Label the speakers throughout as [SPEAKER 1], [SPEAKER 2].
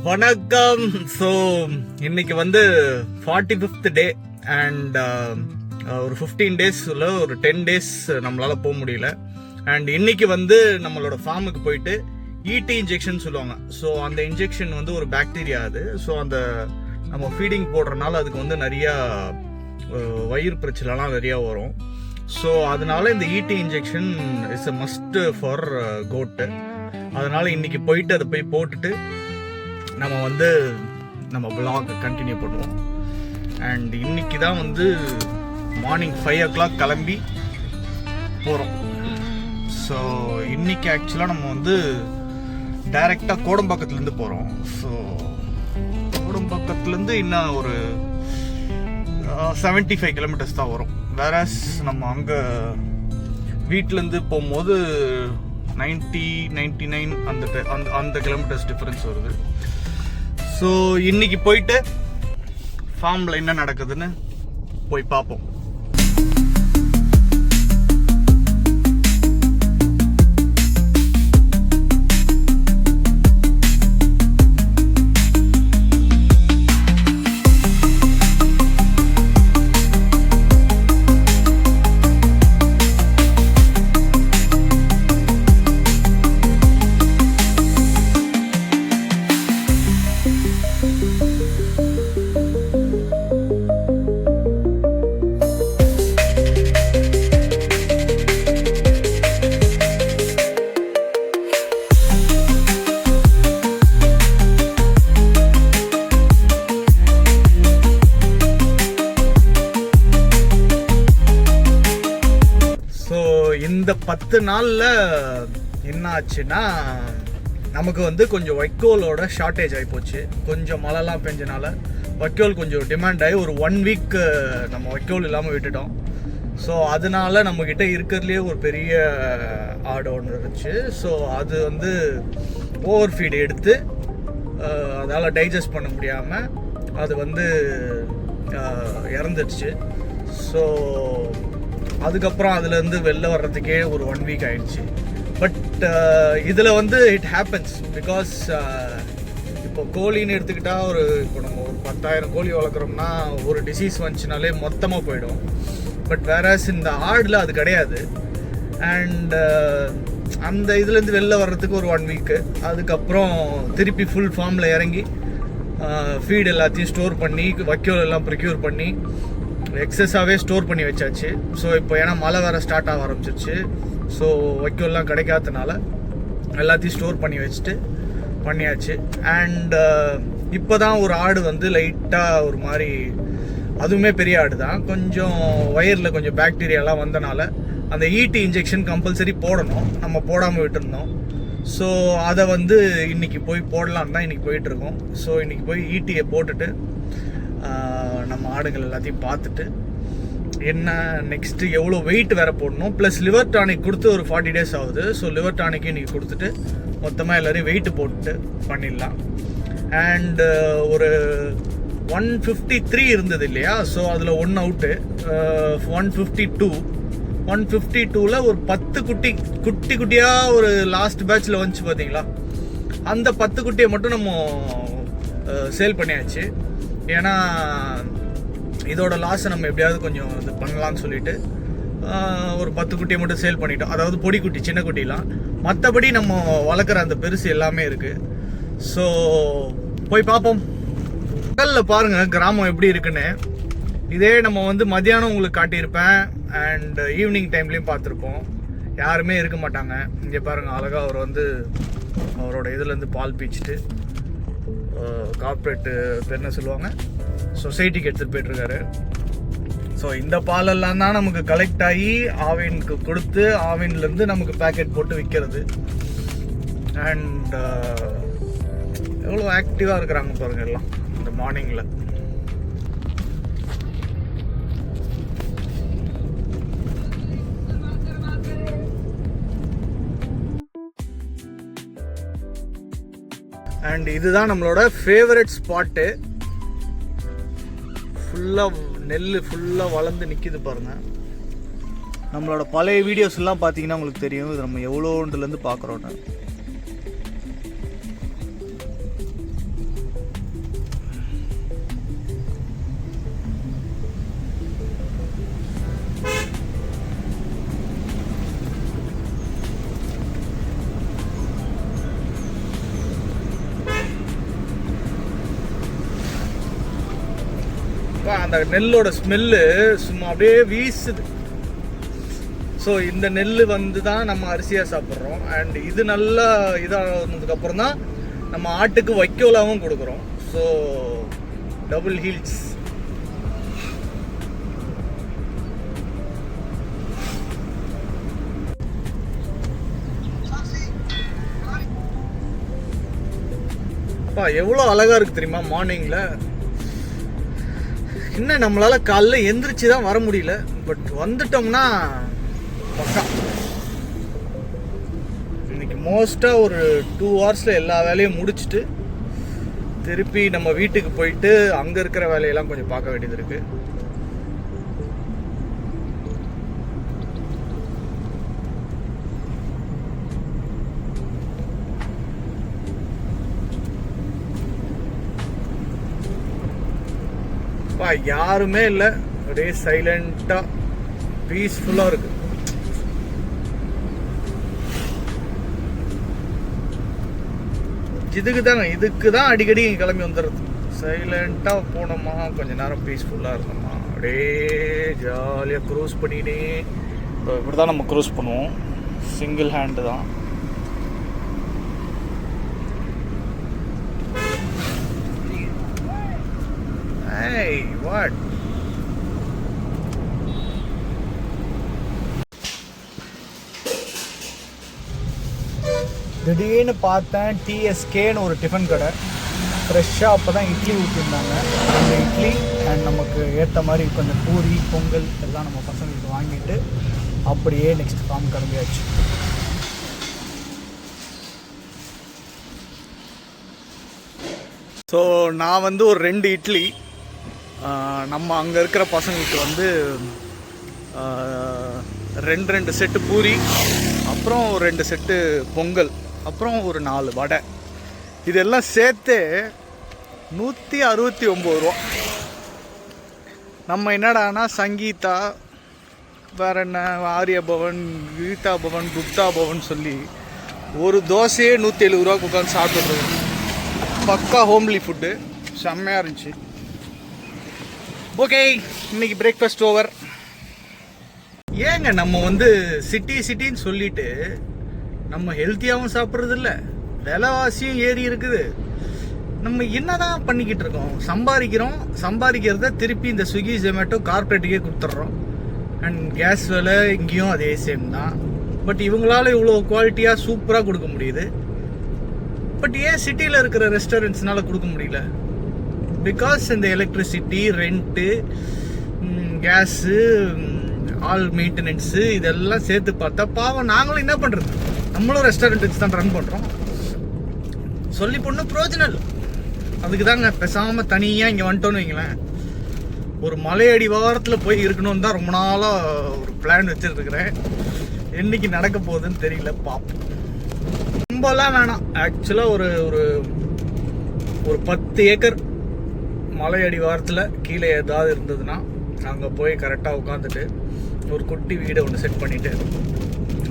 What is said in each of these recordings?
[SPEAKER 1] வணக்கம். ஸோ இன்னைக்கு வந்து 45th டே அண்ட் ஒரு 15 டேஸ்ல ஒரு 10 டேஸ் நம்மளால போக முடியல. அண்ட் இன்னைக்கு வந்து நம்மளோட ஃபார்முக்கு போயிட்டு ஈடி இன்ஜெக்ஷன் சொல்லுவாங்க. ஸோ அந்த இன்ஜெக்ஷன் வந்து ஒரு பாக்டீரியா அது. ஸோ அந்த நம்ம ஃபீடிங் போடுறதுனால அதுக்கு வந்து நிறைய வயிறு பிரச்சனைலாம் நிறைய வரும். ஸோ அதனால இந்த ED injection is uh must for coat. அதனால இன்னைக்கு போயிட்டு அதை போய் போட்டுட்டு நம்ம வந்து நம்ம vlog கண்டினியூ பண்ணுவோம். அண்ட் இன்னைக்கு தான் வந்து மார்னிங் 5 o'clock கிளம்பி போகிறோம். ஸோ இன்னைக்கு ஆக்சுவலாக நம்ம வந்து டைரெக்டாக கோடம்பாக்கத்துலேருந்து போகிறோம். ஸோ கோடம்பாக்கத்துலேருந்து இன்னும் ஒரு 75 kilometers தான் வரும். வேற நம்ம அங்கே வீட்டிலேருந்து போகும்போது 99 அந்த கிலோமீட்டர்ஸ் டிஃபரன்ஸ் வருது. ஸோ இன்னைக்கு போயிட்டு ஃபார்மில் என்ன நடக்குதுன்னு போய் பார்ப்போம். இந்த 10 நாள்ல என்ன ஆச்சுன்னா நமக்கு வந்து கொஞ்சம் வைக்கோலோட ஷார்ட்டேஜ் ஆகி போச்சு. கொஞ்சம் மழைலாம் பெஞ்சனால வைக்கோல் கொஞ்சம் டிமாண்ட் ஆகி ஒரு 1 week நம்ம வைக்கோல் இல்லாமல் விட்டுட்டோம். ஸோ அதனால நம்மக்கிட்ட இருக்கிறதுலே ஒரு பெரிய ஆடு ஒன்று இருந்துச்சு. ஸோ அது வந்து ஓவர் ஃபீடு எடுத்து அதால் டைஜஸ்ட் பண்ண முடியாமல் அது வந்து இறந்துடுச்சு. ஸோ அதுக்கப்புறம் அதுலேருந்து வெளில வர்றதுக்கே ஒரு 1 week ஆயிடுச்சு. பட் இதில் வந்து இட் ஹேப்பன்ஸ் பிகாஸ் இப்போ கோழின்னு எடுத்துக்கிட்டால் இப்போ நம்ம ஒரு 10,000 கோழி வளர்க்குறோம்னா ஒரு டிசீஸ் வந்துச்சுனாலே மொத்தமாக போயிடும். பட் வேறஸ் இந்த ஆடில் அது கிடையாது. அண்ட் அந்த இதுலேருந்து வெளில வர்றதுக்கு ஒரு 1 week. அதுக்கப்புறம் திருப்பி ஃபுல் ஃபார்மில் இறங்கி ஃபீட் எல்லாத்தையும் ஸ்டோர் பண்ணி வைக்கோல் எல்லாம் ப்ரிக்யூர் பண்ணி எக்ஸஸாகவே ஸ்டோர் பண்ணி வச்சாச்சு. ஸோ இப்போ ஏன்னா மழை வேறு ஸ்டார்ட் ஆக ஆரம்பிச்சிருச்சு. ஸோ வைக்கோல்லாம் கிடைக்காதனால எல்லாத்தையும் ஸ்டோர் பண்ணி வச்சுட்டு பண்ணியாச்சு. அண்ட் இப்போ தான் ஒரு ஆடு வந்து லைட்டாக ஒரு மாதிரி, அதுவுமே பெரிய ஆடு தான், கொஞ்சம் வயிறில் கொஞ்சம் பாக்டீரியாலாம் வந்தனால அந்த ஈடி இன்ஜெக்ஷன் கம்பல்சரி போடணும். நம்ம போடாமல் விட்டுருந்தோம். ஸோ அதை வந்து இன்றைக்கி போய் போடலான்னு தான் இன்றைக்கி போயிட்டுருக்கோம். ஸோ இன்றைக்கி போய் ஈட்டியை போட்டுட்டு நம்ம ஆடுகள் எல்லாத்தையும் பார்த்துட்டு என்ன நெக்ஸ்ட்டு எவ்வளோ வெயிட் வேறு போடணும், ப்ளஸ் லிவர் டானிக் கொடுத்து ஒரு 40 days ஆகுது. ஸோ லிவர் டானிக்கு இன்றைக்கி கொடுத்துட்டு மொத்தமாக எல்லோரையும் வெயிட்டு போட்டு பண்ணிடலாம். அண்டு ஒரு 153 இருந்தது இல்லையா? ஸோ அதில் 1 அவுட்டு, 152ல் ஒரு 10 குட்டியாக ஒரு லாஸ்ட் பேட்சில் வந்துச்சு பார்த்தீங்களா? அந்த 10 குட்டியை மட்டும் நம்ம சேல் பண்ணியாச்சு. ஏன்னா இதோட லாஸை நம்ம எப்படியாவது கொஞ்சம் இது பண்ணலான்னு சொல்லிட்டு ஒரு 10 குட்டியை மட்டும் சேல் பண்ணிட்டோம். அதாவது பொடி குட்டி, சின்ன குட்டிலாம். மற்றபடி நம்ம வளர்க்குற அந்த பெருசு எல்லாமே இருக்குது. ஸோ போய் பார்ப்போம். பகலில் பாருங்கள் கிராமம் எப்படி இருக்குன்னு. இதே நம்ம வந்து மத்தியானம் உங்களுக்கு காட்டியிருப்பேன் அண்ட் ஈவினிங் டைம்லேயும் பார்த்துருப்போம். யாருமே இருக்க மாட்டாங்க. இங்கே பாருங்கள், அழகாக அவர் வந்து அவரோட இதுலேருந்து பால் பீச்சிட்டு கார்ப்பரேட்டு என்ன சொல்லுவாங்க, சொசைட்டிக்கு எடுத்துகிட்டு போயிட்டுருக்காரு. ஸோ இந்த பாலெல்லாம் தான் நமக்கு கலெக்ட் ஆகி ஆவினுக்கு கொடுத்து ஆவின்லேருந்து நமக்கு பேக்கெட் போட்டு விற்கிறது. அண்ட் எவ்வளோ ஆக்டிவாக இருக்கிறாங்க பாருங்கள் எல்லாம் இந்த மார்னிங்கில். அண்ட் இதுதான் நம்மளோட ஃபேவரட் ஸ்பாட்டு. ஃபுல்லாக நெல் ஃபுல்லாக வளர்ந்து நிற்கிது பாருங்கள். நம்மளோட பழைய வீடியோஸ் எல்லாம் பார்த்தீங்கன்னா உங்களுக்கு தெரியும் இது நம்ம எவ்வளோன்றதுலேருந்து பார்க்குறோன்னு. அந்த நெல்லோட ஸ்மெல்லு சும்மா அப்படியே வீசுது. ஸோ இந்த நெல் வந்து தான் நம்ம அரிசியாக சாப்பிட்றோம். அண்ட் இது நல்லா இதானதுக்கப்புறம் தான் நம்ம ஆட்டுக்கு வைக்கோலாவும் கொடுக்குறோம். So double heels. அப்பா எவ்வளோ அழகாக இருக்குது தெரியுமா மார்னிங்கில். என்ன நம்மளால் காலைல எந்திரிச்சு தான் வர முடியல, பட் வந்துட்டோம்னா பக்கா. இன்னைக்கு மோஸ்ட்டாக ஒரு 2 hours எல்லா வேலையும் முடிச்சுட்டு திருப்பி நம்ம வீட்டுக்கு போயிட்டு அங்கே இருக்கிற வேலையெல்லாம் கொஞ்சம் பார்க்க வேண்டியது இருக்குது. யாருமே இல்லை, அப்படியே சைலண்டா பீஸ்ஃபுல்லா இருக்கு. இதுக்கு தான் அடிக்கடி கிளம்பி வந்துடுறது. சைலண்டா போனோமா, கொஞ்ச நேரம் பீஸ்ஃபுல்லா இருந்தோமா, அப்படியே ஜாலியா க்ரூஸ் பண்ணிட்டே. இப்படிதான் நம்ம க்ரூஸ் பண்ணுவோம், சிங்கிள் ஹேண்டு தான். Hey, what? திடீர்னு பார்த்தேன் டிஎஸ்கேன்னு ஒரு டிஃபன் கடை. ஃப்ரெஷ்ஷாக அப்போ தான் இட்லி ஊற்றிருந்தாங்க. அந்த இட்லி அண்ட் நமக்கு ஏற்ற மாதிரி கொஞ்சம் பூரி பொங்கல் எல்லாம் நம்ம பசங்களுக்கு வாங்கிட்டு அப்படியே நெக்ஸ்ட் ஃபார்ம் கிளம்பியாச்சு. ஸோ நான் வந்து ஒரு 2 இட்லி, நம்ம அங்கே இருக்கிற பசங்களுக்கு வந்து 2 செட்டு பூரி, அப்புறம் 2 செட்டு பொங்கல், அப்புறம் ஒரு 4 வடை. இதெல்லாம் சேர்த்து 169 ரூபா. நம்ம என்னடானா சங்கீதா, வேற என்ன ஆரிய பவன், கீதா பவன், குப்தா பவன் சொல்லி ஒரு தோசையே 170 ரூபாய்க்கு உட்காந்து சாப்பிட்றது. பக்கா ஹோம்லி ஃபுட்டு, செம்மையாக இருந்துச்சு. ஓகே, இன்னைக்கு பிரேக்ஃபாஸ்ட் ஓவர். ஏங்க நம்ம வந்து சிட்டின்னு சொல்லிட்டு நம்ம ஹெல்த்தியாகவும் சாப்பிட்றது இல்லை, விலைவாசியும் ஏறி இருக்குது. நம்ம என்னதான் பண்ணிக்கிட்டு இருக்கோம்? சம்பாதிக்கிறத திருப்பி இந்த ஸ்விக்கி ஜொமேட்டோ கார்பரேட்டுக்கே கொடுத்துட்றோம். அண்ட் கேஸ் விலை இங்கேயும் அதே சேம் தான். பட் இவங்களால இவ்வளோ குவாலிட்டியாக சூப்பராக கொடுக்க முடியுது. பட் ஏன் சிட்டியில் இருக்கிற ரெஸ்டாரண்ட்ஸ்னால கொடுக்க முடியல? பிகாஸ் இந்த electricity, rent, gas, all maintenance இதெல்லாம் சேர்த்து பார்த்தா பாவம் நாங்களும் என்ன பண்ணுறது? நம்மளும் ரெஸ்டாரண்ட் வச்சு தான் ரன் பண்ணுறோம். சொல்லி பொண்ணு பிரோஜனல். அதுக்கு தாங்க பேசாமல் தனியாக இங்கே வந்துட்டோன்னு வைங்களேன். ஒரு மலையடி வாரத்தில் போய் இருக்கணும்னு தான் ரொம்ப நாளாக ஒரு பிளான் வச்சுருக்கிறேன். என்னைக்கு நடக்க போகுதுன்னு தெரியல, பார்ப்போம். ரொம்பலாம் வேணாம், ஆக்சுவலாக ஒரு ஒரு 10 ஏக்கர் மலையடி வாரத்தில் கீழே ஏதாவது இருந்ததுன்னா அங்கே போய் கரெக்டாக உட்காந்துட்டு ஒரு குட்டி வீடை ஒன்று செட் பண்ணிவிட்டு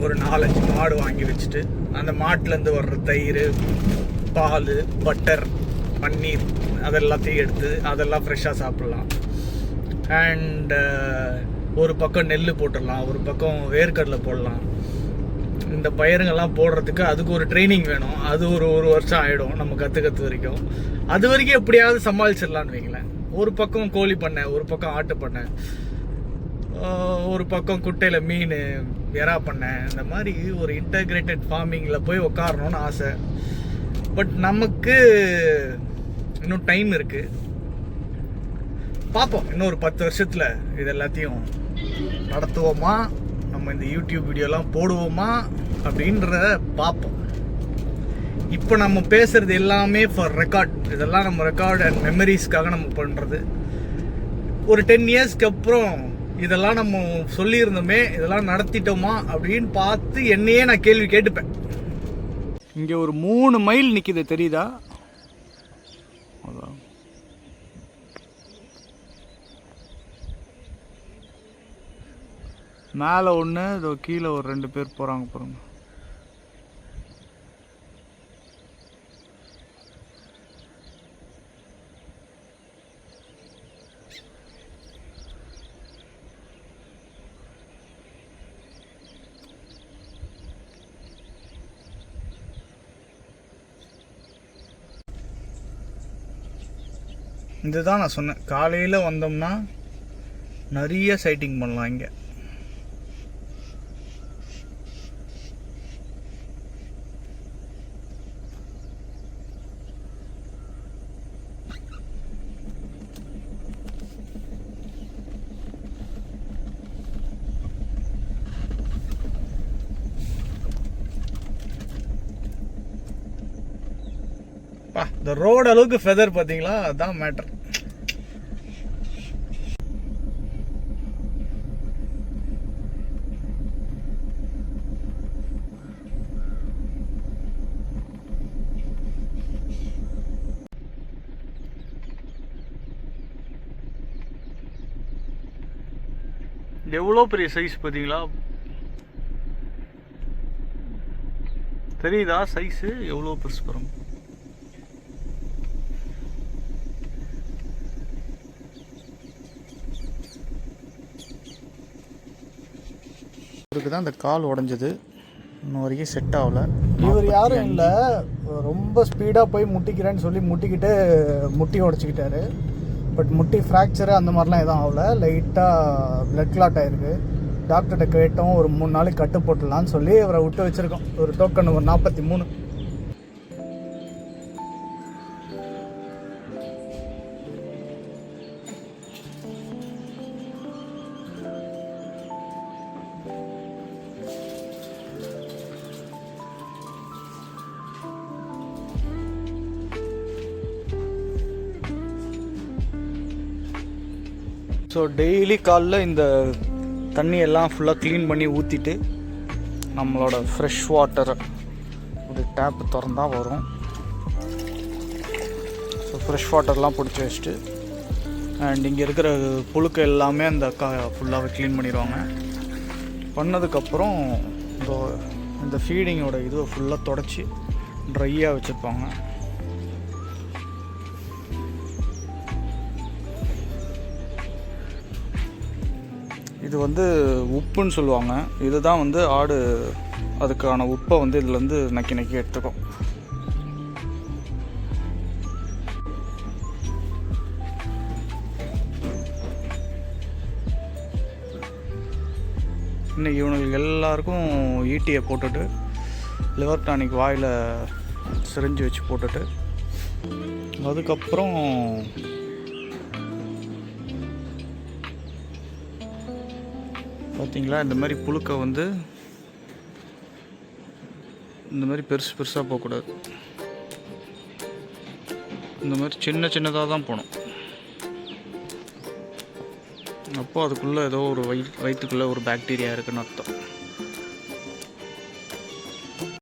[SPEAKER 1] ஒரு 4-5 மாடு வாங்கி வச்சுட்டு அந்த மாட்டிலேருந்து வர்ற தயிர், பால், பட்டர், பன்னீர் அதெல்லாத்தையும் எடுத்து அதெல்லாம் ஃப்ரெஷ்ஷாக சாப்பிட்லாம். அண்ட் ஒரு பக்கம் நெல் போட்டுடலாம், ஒரு பக்கம் வேர்க்கடலை போடலாம். இந்த பயிருங்கெல்லாம் போடுறதுக்கு அதுக்கு ஒரு ட்ரைனிங் வேணும். அது ஒரு வருஷம் ஆகிடும் நம்ம கற்று வரைக்கும். அது வரைக்கும் எப்படியாவது சமாளிச்சிடலான்னு வைங்களேன். ஒரு பக்கம் கோழி பண்ணை, ஒரு பக்கம் ஆட்டு பண்ணை, ஒரு பக்கம் குட்டையில் மீன், எறா பண்ணை, இந்த மாதிரி ஒரு இன்டகிரேட்டட் ஃபார்மிங்கில் போய் உட்காரணும்னு ஆசை. பட் நமக்கு இன்னும் டைம் இருக்குது. பார்ப்போம், இன்னொரு 10 வருஷத்தில் இது எல்லாத்தையும் நடத்துவோமா, நம்ம இந்த யூடியூப் வீடியோலாம் போடுவோமா அப்படின்றத பார்ப்போம். இப்போ நம்ம பேசுகிறது எல்லாமே ஃபார் ரெக்கார்ட். இதெல்லாம் நம்ம ரெக்கார்ட் அண்ட் மெமரிஸ்க்காக நம்ம பண்ணுறது. ஒரு 10 இயர்ஸ்க்கு அப்புறம் இதெல்லாம் நம்ம சொல்லியிருந்தோமே, இதெல்லாம் நடத்திட்டோமா அப்படின்னு பார்த்து என்னையே நான் கேள்வி கேட்டுப்பேன். இங்கே ஒரு 3 மைல் நிற்கிது, தெரியுதா? அதான் மேலே ஒன்று, இதோ கீழே ஒரு 2 பேர் போகிறாங்க பாருங்க. இதுதான் நான் சொன்னேன், காலையில் வந்தோம்னா நிறைய சைட்டிங் பண்ணலாம் இங்கே. இந்த ரோடு அளவுக்கு ஃபெதர் பார்த்தீங்களா, அதுதான் மேட்டர். எவ்வளோ பெரிய சைஸ் பார்த்தீங்களா, தெரியுதா சைஸு எவ்வளோ பெருசு பாருங்க. இவருக்கு தான் இந்த கால் உடஞ்சது, இன்னும் வரைக்கும் செட் ஆகலை. இவர் யாரும் இல்லை, ரொம்ப ஸ்பீடாக போய் முட்டிக்கிறேன்னு சொல்லி முட்டிக்கிட்டு முட்டி உடச்சிக்கிட்டாரு. பட் முட்டி ஃப்ராக்சரு அந்த மாதிரிலாம் எதுவும் ஆகலை, லைட்டாக பிளட் கிளாட் ஆகிருக்கு. டாக்டர்கிட்ட கேட்டோம், ஒரு 3 நாளைக்கு கட்டு போட்டுடலான்னு சொல்லி இவரை விட்டு வச்சுருக்கோம். ஒரு டோக்கன் ஒரு 43. ஸோ டெய்லி காலைல இந்த தண்ணியெல்லாம் ஃபுல்லாக க்ளீன் பண்ணி ஊற்றிட்டு நம்மளோட ஃப்ரெஷ் வாட்டரை ஒரு டேப்பு திறந்தால் வரும். ஸோ ஃப்ரெஷ் வாட்டர்லாம் பிடிச்சி வச்சுட்டு அண்ட் இங்கே இருக்கிற புழுக்க எல்லாமே அந்த ஃபுல்லாகவே க்ளீன் பண்ணிடுவாங்க. பண்ணதுக்கப்புறம் இந்த ஃபீடிங்கோட இதுவை ஃபுல்லாக தொடச்சி ட்ரையாக வச்சுருப்பாங்க. இது வந்து உப்புன்னு சொல்லுவாங்க. இதுதான் வந்து ஆடு அதுக்கான உப்பை வந்து இதுலேருந்து நக்கி நக்கி எடுத்துக்கும். இன்னைக்கு இவனுக்கு எல்லாருக்கும் ஈட்டியை போட்டுட்டு லிவர் டானிக் வாயில் சிரிஞ்சு வச்சு போட்டுட்டு அதுக்கப்புறம் பார்த்தீங்களா இந்த மாதிரி புழுக்க வந்து இந்த மாதிரி பெருசு பெருசாக போகக்கூடாது, இந்த மாதிரி சின்ன சின்னதாக தான் போகணும். அப்போது அதுக்குள்ளே ஏதோ ஒரு வயிற்றுக்குள்ளே ஒரு பாக்டீரியா இருக்குன்னு அர்த்தம்.